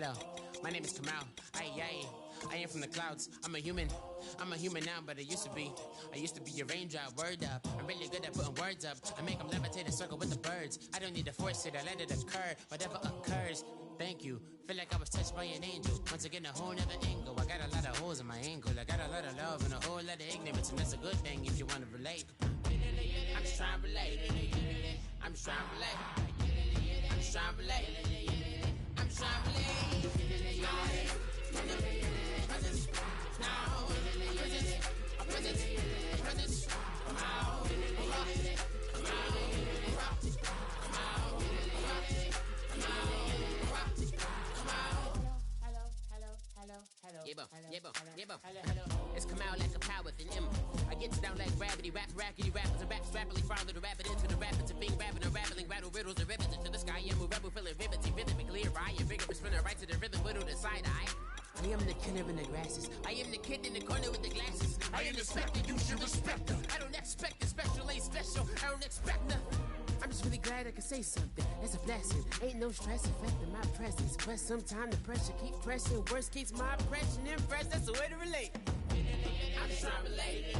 Hello, my name is Kamal. I am from the clouds. I'm a human now, but I used to be a raindrop. Word up, I'm really good at putting words up. I make them levitate and circle with the birds. I don't need to force it, I let it occur. Whatever occurs, thank you. Feel like I was touched by an angel. Once again, a whole nother angle. I got a lot of holes in my angle. I got a lot of love and a whole lot of ignorance, and that's a good thing if you want to relate. I'm just trying to relate. I'm just trying to relate. I'm just trying to relate. I'm just trying to relate. Presence, now, presence, come out, It's come out like a power within him. I get down like gravity, rackety rappers and raps rapidly follow the rapid into the rapids of being rapping and rattling, rattle riddles and rivets into the sky. I'm a rebel, feeling riveting, rhythm and clear eye, and vigorous spinner right to the rhythm, whittle the side eye. I am the killer in the grasses. I am the kid in the corner with the glasses. I am the specter, you should respect her. I don't expect a special, ain't special. I don't expect nothing. I'm just really glad I can say something. That's a blessing. Ain't no stress affecting my presence. But sometimes the pressure keeps pressing. Worst keeps my impression impressed. That's the way to relate. I'm just trying to relate.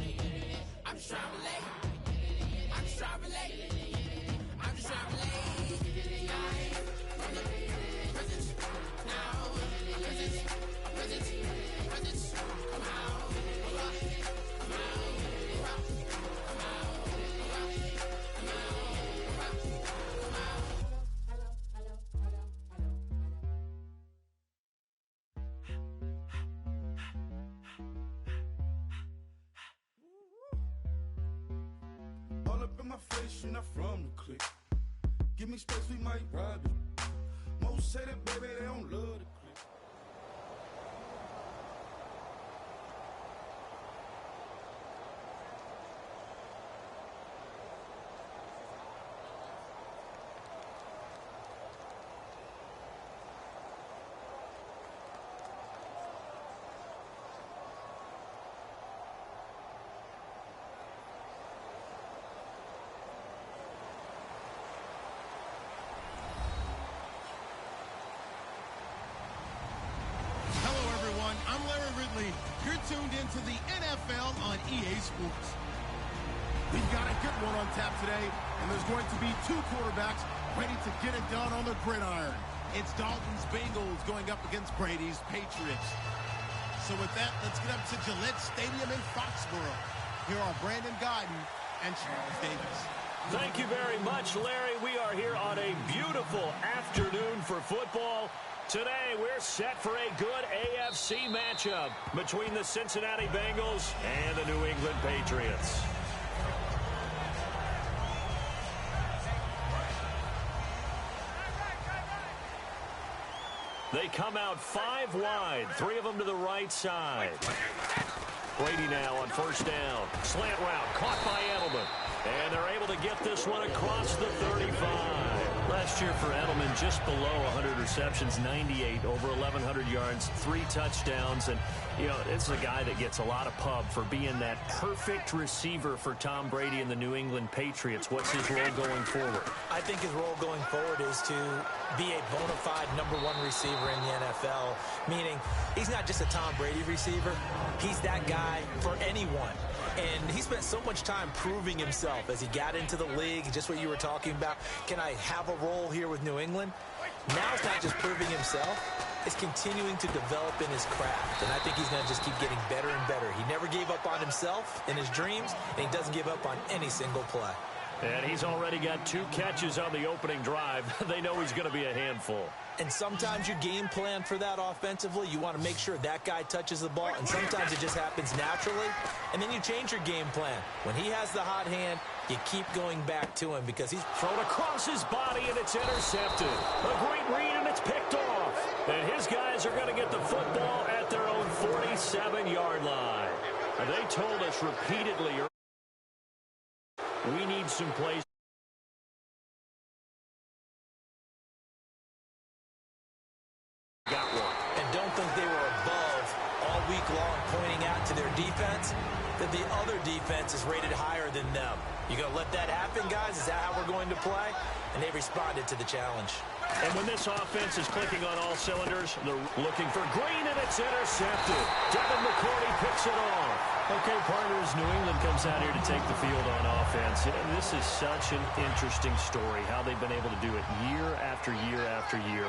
I'm just trying to relate. I'm just trying to relate. I'm just trying to relate. Presence, now, presence, come out, come out. All up in my face, you're not from the clique. Give me space, we might ride it. Most say that, baby, they don't love the clique. I'm Larry Ridley. You're tuned into the NFL on EA Sports. We've got a good one on tap today, and there's going to be two quarterbacks ready to get it done on the gridiron. It's Dalton's Bengals going up against Brady's Patriots. So with that, let's get up to Gillette Stadium in Foxborough. Here are Brandon Guyton and Charles Davis. Thank you very much, Larry. We are here on a beautiful afternoon for football. Today, we're set for a good AFC matchup between the Cincinnati Bengals and the New England Patriots. They come out 5 wide, 3 of them to the right side. Brady now on first down. Slant route caught by Edelman. And they're able to get this one across the 35. Last year for Edelman, just below 100 receptions, 98, over 1,100 yards, 3 touchdowns. And, you know, it's a guy that gets a lot of pub for being that perfect receiver for Tom Brady and the New England Patriots. What's his role going forward? I think his role going forward is to be a bona fide #1 receiver in the NFL, meaning he's not just a Tom Brady receiver. He's that guy for anyone. And he spent so much time proving himself as he got into the league, just what you were talking about. Can I have a role here with New England? Now it's not just proving himself. It's continuing to develop in his craft. And I think he's going to just keep getting better and better. He never gave up on himself in his dreams, and he doesn't give up on any single play. And he's already got 2 catches on the opening drive. They know he's going to be a handful. And sometimes you game plan for that offensively. You want to make sure that guy touches the ball, and sometimes it just happens naturally. And then you change your game plan. When he has the hot hand, you keep going back to him because he's thrown across his body, and it's intercepted. A great read, and it's picked off. And his guys are going to get the football at their own 47-yard line. And they told us repeatedly, we need some plays. Got one. And don't think they were above all week long pointing out to their defense that the other defense is rated higher than them. You going to let that happen, guys? Is that how we're going to play? And they responded to the challenge. And when this offense is clicking on all cylinders, they're looking for Green, and it's intercepted. Devin McCourty picks it off. Okay, partners, New England comes out here to take the field on offense. And this is such an interesting story, how they've been able to do it year after year after year.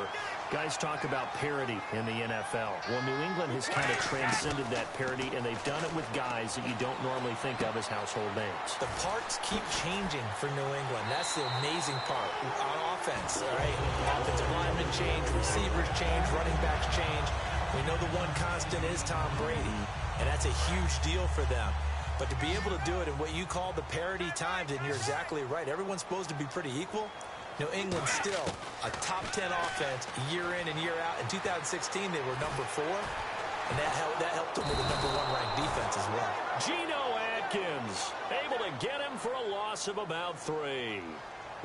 Guys talk about parity in the NFL. Well, New England has kind of transcended that parity, and they've done it with guys that you don't normally think of as household names. The parts keep changing for New England. That's the amazing part on offense, all right? Offensive linemen change, receivers change, running backs change. We know the one constant is Tom Brady, and that's a huge deal for them. But to be able to do it in what you call the parity times, and you're exactly right, everyone's supposed to be pretty equal. New England still a top 10 offense year in and year out. In 2016, they were number 4, and that helped them with the number 1 ranked defense as well. Geno Atkins able to get him for a loss of about 3.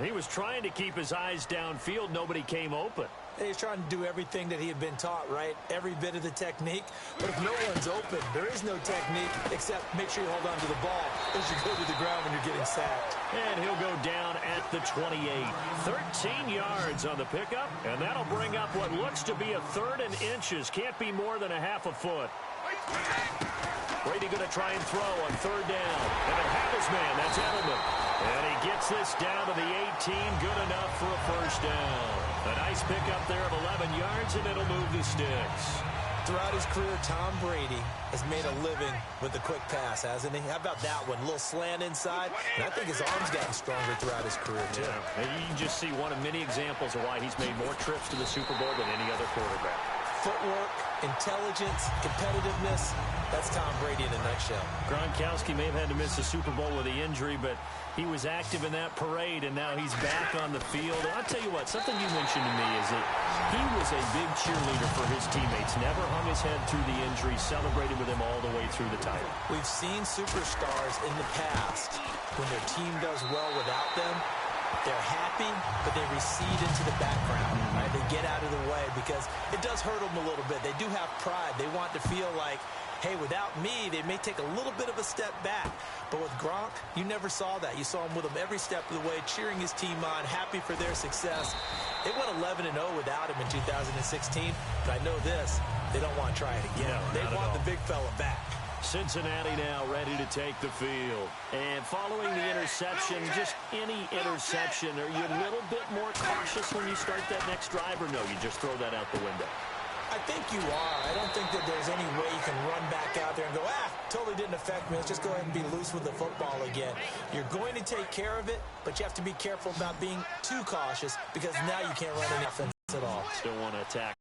He was trying to keep his eyes downfield. Nobody came open. He's trying to do everything that he had been taught, right? Every bit of the technique. But if no one's open, there is no technique except make sure you hold on to the ball as you go to the ground when you're getting sacked. And he'll go down at the 28. 13 yards on the pickup, and that'll bring up what looks to be a 3rd and inches. Can't be more than a half a foot. Brady going to try and throw on 3rd down. And he'll have his man. That's Edelman. And he gets this down to the 18. Good enough for a 1st down. A nice pickup there of 11 yards, and it'll move the sticks. Throughout his career, Tom Brady has made a living with the quick pass, hasn't he? How about that one? A little slant inside. And I think his arm's gotten stronger throughout his career, too. Yeah. And you can just see one of many examples of why he's made more trips to the Super Bowl than any other quarterback. Footwork, intelligence, competitiveness. That's Tom Brady in a nutshell. Gronkowski may have had to miss the Super Bowl with the injury, but he was active in that parade, and now he's back on the field. And I'll tell you what, something you mentioned to me is that he was a big cheerleader for his teammates. Never hung his head through the injury, celebrated with him all the way through the title. We've seen superstars in the past, when their team does well without them, they're happy, but they recede into the background. Right? They get out of the way because it does hurt them a little bit. They do have pride. They want to feel like, hey, without me, they may take a little bit of a step back. But with Gronk, you never saw that. You saw him with him every step of the way, cheering his team on, happy for their success. They went 11-0 without him in 2016, but I know this, they don't want to try it again. No, they want the big fella back. Cincinnati now ready to take the field. And following the interception, just any interception, are you a little bit more cautious when you start that next drive, or no, you just throw that out the window? I think you are. I don't think that there's any way you can run back out there and go, totally didn't affect me. Let's just go ahead and be loose with the football again. You're going to take care of it, but you have to be careful about being too cautious because now you can't run any offense at all. Still want to attack